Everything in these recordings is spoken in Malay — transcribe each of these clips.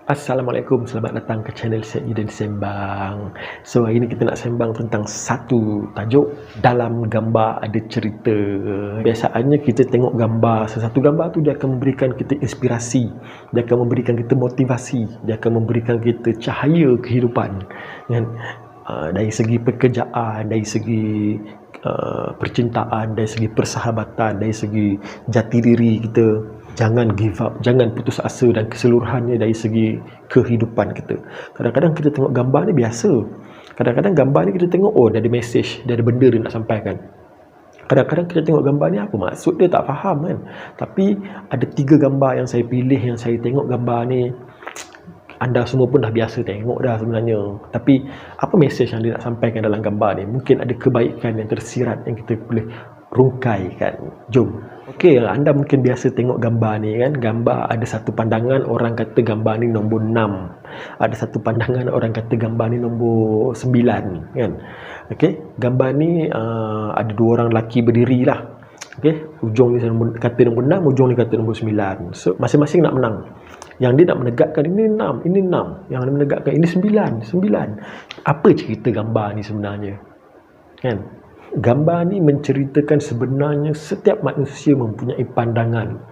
Assalamualaikum, selamat datang ke channel Syed Yudin Sembang. So, hari ni kita nak sembang tentang satu tajuk, dalam gambar ada cerita. Biasanya kita tengok gambar, sesuatu gambar tu dia akan memberikan kita inspirasi, dia akan memberikan kita motivasi, dia akan memberikan kita cahaya kehidupan. Kan? Dari segi pekerjaan, dari segi percintaan, dari segi persahabatan, dari segi jati diri kita. Jangan give up, jangan putus asa, dan keseluruhannya dari segi kehidupan kita. Kadang-kadang kita tengok gambar ni biasa. Kadang-kadang gambar ni kita tengok, oh, dia ada message, dia ada benda dia nak sampaikan. Kadang-kadang kita tengok gambar ni, apa maksud dia, tak faham kan. Tapi ada 3 gambar yang saya pilih, yang saya tengok gambar ni, anda semua pun dah biasa tengok dah sebenarnya. Tapi apa mesej yang dia nak sampaikan dalam gambar ni? Mungkin ada kebaikan yang tersirat yang kita boleh rungkaikan. Jom. Okey, anda mungkin biasa tengok gambar ni kan. Gambar ada satu pandangan, orang kata gambar ni nombor 6. Ada satu pandangan, orang kata gambar ni nombor 9 kan. Okey, gambar ni ada 2 orang lelaki berdiri lah. Okey, ujung ni kata nombor 6, ujung ni kata nombor 9. So masing-masing nak menang. Yang dia nak menegakkan ini 6, ini 6. Yang dia menegakkan ini 9, 9. Apa cerita gambar ni sebenarnya? Kan? Gambar ni menceritakan sebenarnya setiap manusia mempunyai pandangan.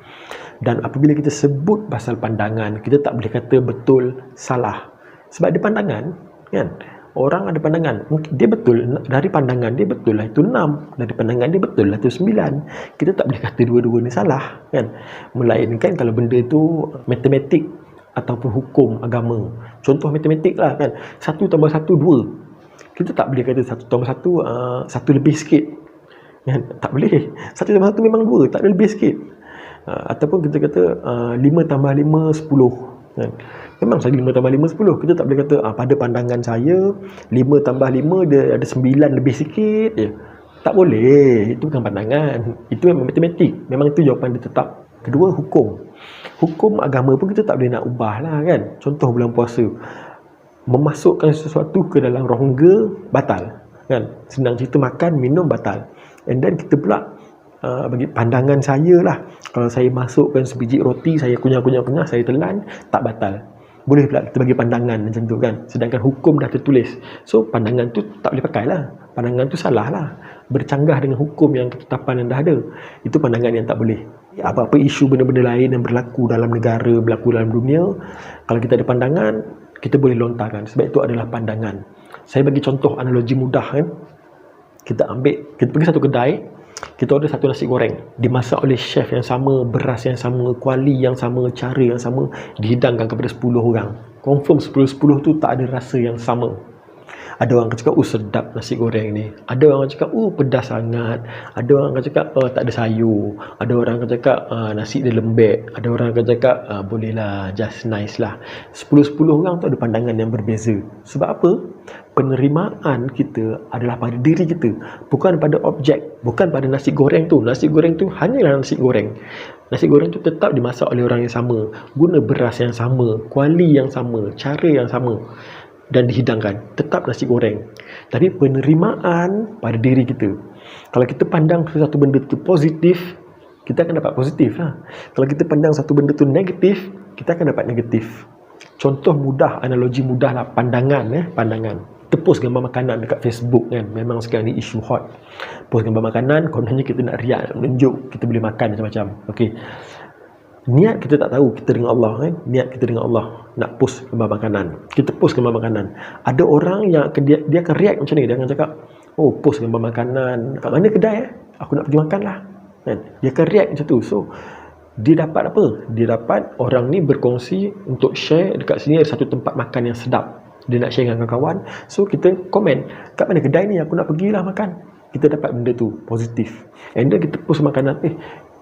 Dan apabila kita sebut pasal pandangan, kita tak boleh kata betul, salah. Sebab ada pandangan, kan? Orang ada pandangan, dia betul, dari pandangan dia betul lah itu 6, dari pandangan dia betul lah itu 9. Kita tak boleh kata dua-dua ni salah, kan? Melainkan kalau benda tu matematik ataupun hukum agama. Contoh matematik lah kan, 1 tambah 1 2. Kita tak boleh kata 1 tambah 1 1 lebih sikit, kan? Tak boleh. 1 tambah 1 memang 2, tak ada lebih sikit. Ataupun kita kata 5 tambah 5 10, kan? Memang saya 5 tambah 5 10. Kita tak boleh kata pada pandangan saya 5 tambah 5 dia ada 9 lebih sikit je. Tak boleh. Itu bukan pandangan, itu memang matematik. Memang itu jawapan dia tetap. Kedua, hukum. Hukum agama pun kita tak boleh nak ubah lah kan. Contoh bulan puasa, memasukkan sesuatu ke dalam rongga batal, kan? Senang cerita, makan minum batal. And then kita pula bagi pandangan saya lah, kalau saya masukkan sebiji roti, saya kunyah-kunyah, saya telan, tak batal. Boleh pula kita bagi pandangan macam tu kan. Sedangkan hukum dah tertulis. So pandangan tu tak boleh pakai lah. Pandangan tu salah lah. Bercanggah dengan hukum yang ketetapan yang dah ada. Itu pandangan yang tak boleh. Apa-apa isu benda-benda lain yang berlaku dalam negara, berlaku dalam dunia, kalau kita ada pandangan, kita boleh lontarkan. Sebab itu adalah pandangan. Saya bagi contoh analogi mudah kan. Kita pergi satu kedai, kita order satu nasi goreng, dimasak oleh chef yang sama, beras yang sama, kuali yang sama, cara yang sama, dihidangkan kepada 10 orang. Confirm 10-10 tu tak ada rasa yang sama. Ada orang akan cakap, sedap nasi goreng ni. Ada orang akan cakap, pedas sangat. Ada orang akan cakap, tak ada sayur. Ada orang akan cakap, nasi dia lembek. Ada orang akan cakap, boleh lah, just nice lah. 10-10 orang tu ada pandangan yang berbeza. Sebab apa? Penerimaan kita adalah pada diri kita, bukan pada objek, bukan pada nasi goreng tu. Nasi goreng tu hanyalah nasi goreng. Nasi goreng tu tetap dimasak oleh orang yang sama, guna beras yang sama, kuali yang sama, cara yang sama, dan dihidangkan, tetap nasi goreng. Tapi penerimaan pada diri kita. Kalau kita pandang sesuatu benda tu positif, kita akan dapat positif lah. Kalau kita pandang satu benda tu negatif, kita akan dapat negatif. Contoh mudah, analogi mudah lah, pandangan. Kita post gambar makanan dekat Facebook kan. Memang sekarang ni isu hot. Post gambar makanan, kononnya kita nak riak, nak menunjuk kita boleh makan macam-macam. Okey. Niat kita tak tahu, kita dengan Allah kan. Niat kita dengan Allah nak post gambar makanan. Kita post gambar makanan. Ada orang yang dia akan react macam ni. Dia akan cakap, post gambar makanan, kat mana kedai aku nak pergi makan lah kan? Dia akan react macam tu. So dia dapat apa? Dia dapat orang ni berkongsi untuk share dekat sini ada satu tempat makan yang sedap. Dia nak share dengan kawan-kawan. So kita komen, kat mana kedai ni aku nak pergilah makan. Kita dapat benda tu positif. And then kita post makanan,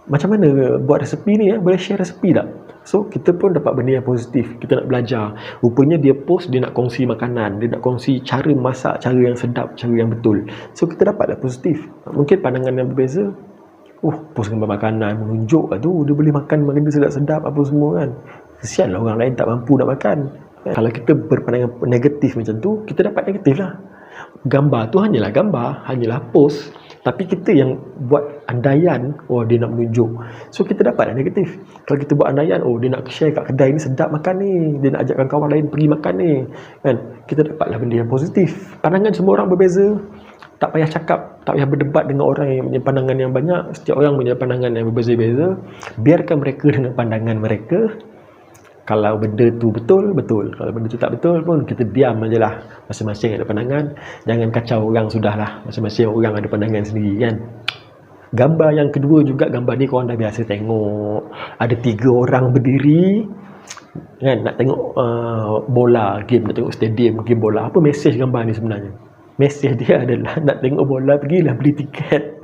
macam mana buat resepi ni boleh share resepi tak? So kita pun dapat benda yang positif. Kita nak belajar. Rupanya dia post, dia nak kongsi makanan, dia nak kongsi cara masak, cara yang sedap, cara yang betul. So kita dapatlah positif. Mungkin pandangan yang berbeza, post gambar makanan, menunjuk lah tu, dia boleh makan benda sedap-sedap apa semua kan. Kesian lah orang lain tak mampu nak makan. Kalau kita berpandangan negatif macam tu, kita dapat negatif lah. Gambar tu hanyalah gambar, hanyalah post. Tapi kita yang buat andaian, oh dia nak menunjuk. So kita dapat negatif. Kalau kita buat andaian, oh dia nak share kat kedai ni sedap makan ni, dia nak ajakkan kawan lain pergi makan ni, kan? Kita dapatlah benda yang positif. Pandangan semua orang berbeza. Tak payah cakap, tak payah berdebat dengan orang yang punya pandangan yang banyak. Setiap orang punya pandangan yang berbeza-beza. Biarkan mereka dengan pandangan mereka. Kalau benda tu betul, betul. Kalau benda tu tak betul pun, kita diam je lah. Masing-masing ada pandangan. Jangan kacau orang, sudahlah. Masing-masing orang ada pandangan sendiri, kan? Gambar yang kedua juga, gambar ni korang dah biasa tengok. Ada 3 orang berdiri, kan, nak tengok bola, game, nak tengok stadium, game bola. Apa mesej gambar ni sebenarnya? Mesej dia adalah nak tengok bola, pergilah beli tiket.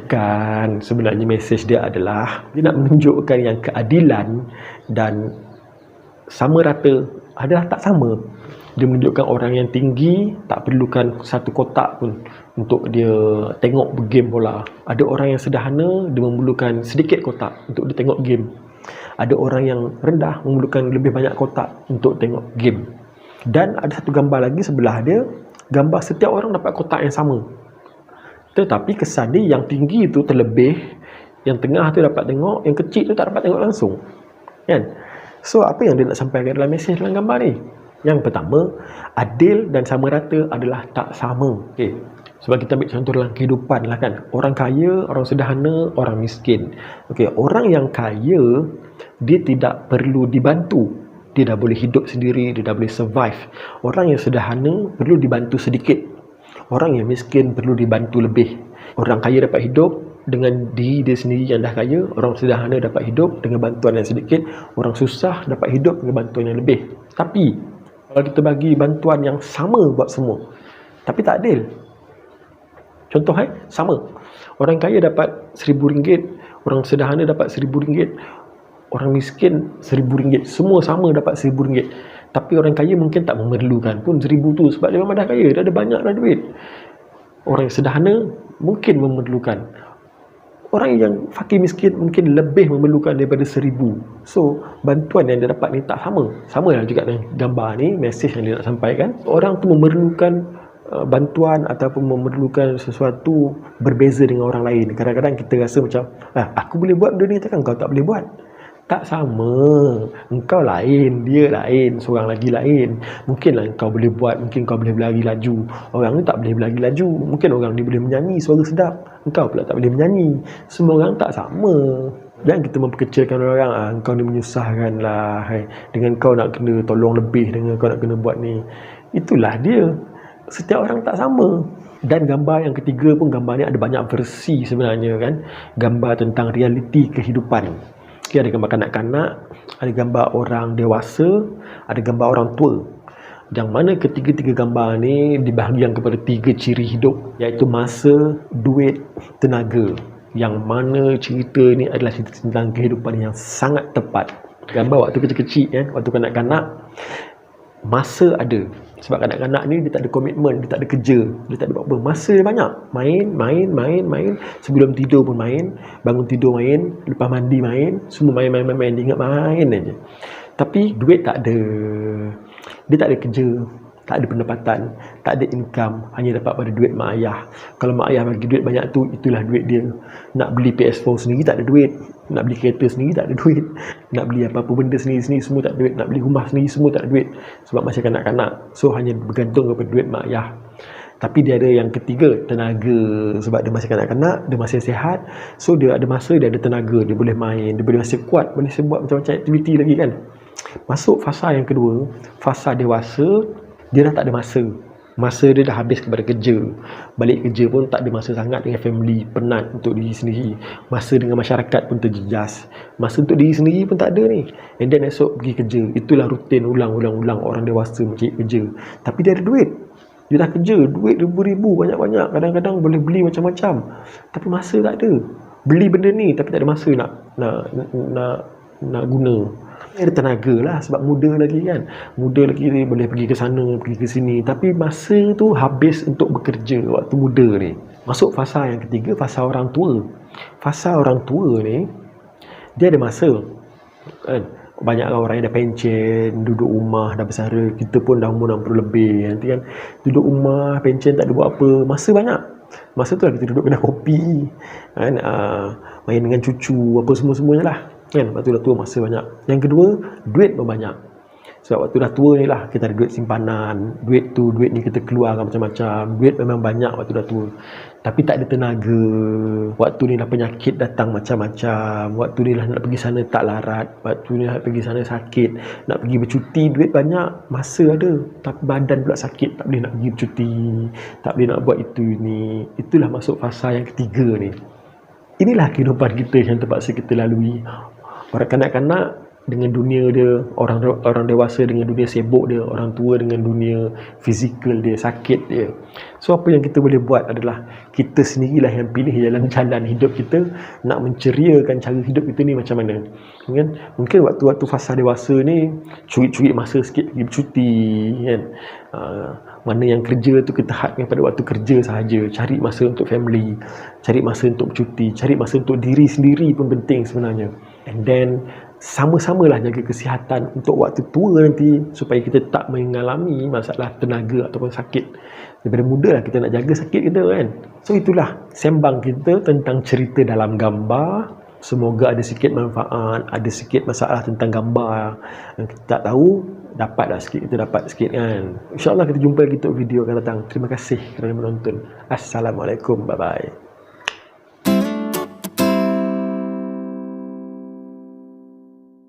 Kan, sebenarnya mesej dia adalah dia nak menunjukkan yang keadilan dan sama rata adalah tak sama. Dia menunjukkan orang yang tinggi tak perlukan satu kotak pun untuk dia tengok game bola. Ada orang yang sederhana, dia memerlukan sedikit kotak untuk dia tengok game. Ada orang yang rendah memerlukan lebih banyak kotak untuk tengok game. Dan ada satu gambar lagi sebelah dia, gambar setiap orang dapat kotak yang sama. Tetapi kesan dia yang tinggi tu terlebih, yang tengah tu dapat tengok, yang kecil tu tak dapat tengok langsung, kan? So apa yang dia nak sampaikan dalam mesej dalam gambar ni? Yang pertama, adil dan sama rata adalah tak sama. Okay. Sebab kita ambil contoh dalam kehidupan lah, kan? Orang kaya, orang sederhana, orang miskin. Okay. Orang yang kaya, dia tidak perlu dibantu. Dia dah boleh hidup sendiri, dia dah boleh survive. Orang yang sederhana perlu dibantu sedikit. Orang yang miskin perlu dibantu lebih. Orang kaya dapat hidup dengan diri dia sendiri yang dah kaya. Orang sederhana dapat hidup dengan bantuan yang sedikit. Orang susah dapat hidup dengan bantuan yang lebih. Tapi kalau kita bagi bantuan yang sama buat semua, tapi tak adil. Contoh, sama. Orang kaya dapat RM1,000, orang sederhana dapat RM1,000, orang miskin RM1,000. Semua sama dapat RM1,000. Tapi orang kaya mungkin tak memerlukan pun RM1,000 tu, sebab dia memang dah kaya, dia ada banyak dah duit. Orang yang sederhana mungkin memerlukan. Orang yang fakir miskin mungkin lebih memerlukan daripada RM1,000. So bantuan yang dia dapat ni tak sama. Sama lah juga dengan gambar ni, mesej yang dia nak sampaikan. Orang tu memerlukan bantuan ataupun memerlukan sesuatu berbeza dengan orang lain. Kadang-kadang kita rasa macam, aku boleh buat benda ni, takkan kau tak boleh buat? Tak sama. Engkau lain, dia lain, seorang lagi lain. Mungkinlah engkau boleh buat, mungkin kau boleh berlari laju. Orang ni tak boleh berlari laju. Mungkin orang ni boleh menyanyi suara sedap, engkau pula tak boleh menyanyi. Semua orang tak sama. Jangan kita memperkecilkan orang, engkau ni menyusahkan lah, dengan kau nak kena tolong lebih, dengan kau nak kena buat ni. Itulah dia. Setiap orang tak sama. Dan gambar yang ketiga pun, gambar ni ada banyak versi sebenarnya, kan. Gambar tentang realiti kehidupan. Okay, ada gambar kanak-kanak, ada gambar orang dewasa, ada gambar orang tua. Yang mana ketiga-tiga gambar ni dibahagikan kepada 3 ciri hidup, iaitu masa, duit, tenaga. Yang mana cerita ni adalah cerita tentang kehidupan yang sangat tepat. Gambar waktu kecil-kecil, kan, waktu kanak-kanak, masa ada. Sebab kanak-kanak ni dia tak ada komitmen, dia tak ada kerja, dia tak ada apa-apa. Masa dia banyak. Main. Sebelum tidur pun main, bangun tidur main, lepas mandi main, semua main. Dia ingat main aja. Tapi duit tak ada. Dia tak ada kerja, tak ada pendapatan, tak ada income, hanya dapat pada duit mak ayah. Kalau mak ayah bagi duit banyak tu, itulah duit dia. Nak beli PS4 sendiri tak ada duit, nak beli kereta sendiri tak ada duit, nak beli apa-apa benda sendiri semua tak ada duit, nak beli rumah sendiri semua tak ada duit. Sebab masih kanak-kanak, so hanya bergantung kepada duit mak ayah. Tapi dia ada yang ketiga, tenaga. Sebab dia masih kanak-kanak, dia masih sihat, so dia ada masa, dia ada tenaga, dia boleh main, dia boleh masih kuat, boleh buat macam-macam aktiviti lagi, kan. Masuk fasa yang kedua, fasa dewasa, dia dah tak ada masa. Masa dia dah habis kepada kerja. Balik kerja pun tak ada masa sangat dengan family, penat untuk diri sendiri. Masa dengan masyarakat pun terjejas. Masa untuk diri sendiri pun tak ada ni. And then esok pergi kerja. Itulah rutin ulang-ulang orang dewasa mencari kerja. Tapi dia ada duit. Dia dah kerja, duit ribu-ribu, banyak-banyak. Kadang-kadang boleh beli macam-macam. Tapi masa tak ada. Beli benda ni tapi tak ada masa nak guna. Ada tenaga lah sebab muda lagi, kan. Muda lagi ni boleh pergi ke sana, pergi ke sini. Tapi masa tu habis untuk bekerja waktu muda ni. Masuk fasa yang ketiga, fasa orang tua. Fasa orang tua ni, dia ada masa, kan. banyak orang yang dah pencen, duduk rumah dah bersara. Kita pun dah umur 60 lebih. Nanti kan duduk rumah, pencen tak ada buat apa. Masa banyak. Masa tu lah kita duduk kedai kopi. Kan, main dengan cucu, apa semua-semuanya lah. Kan, lepas tu dah tua masa banyak. Yang kedua, duit pun banyak. Sebab waktu dah tua ni lah, kita ada duit simpanan. Duit ni kita keluarkan macam-macam. Duit memang banyak waktu dah tua. Tapi tak ada tenaga. Waktu ni lah penyakit datang macam-macam. Waktu ni lah nak pergi sana tak larat. Waktu ni lah nak pergi sana sakit. Nak pergi bercuti, duit banyak. Masa ada. Tapi badan pula sakit. Tak boleh nak pergi bercuti. Tak boleh nak buat itu ni. Itulah masuk fasa yang ketiga ni. Inilah kehidupan kita yang terpaksa kita lalui. Para kanak-kanak dengan dunia dia, orang dewasa dengan dunia sibuk dia, orang tua dengan dunia fizikal dia, sakit dia. So apa yang kita boleh buat adalah kita sendirilah yang pilih jalan-jalan hidup kita nak menceriakan cara hidup kita ni macam mana. Kan? Mungkin waktu-waktu fasa dewasa ni curi-curi masa sikit pergi bercuti kan. Mana yang kerja tu kita hadkan pada waktu kerja sahaja, cari masa untuk family, cari masa untuk bercuti, cari masa untuk diri sendiri pun penting sebenarnya. And then sama-samalah jaga kesihatan untuk waktu tua nanti supaya kita tak mengalami masalah tenaga ataupun sakit. Daripada muda lah kita nak jaga sakit kita kan. So itulah sembang kita tentang cerita dalam gambar. Semoga ada sikit manfaat, ada sikit masalah tentang gambar yang kita tak tahu, dapatlah sikit, kita dapat sikit kan. InsyaAllah kita jumpa lagi untuk video akan datang. Terima kasih kerana menonton. Assalamualaikum, bye-bye.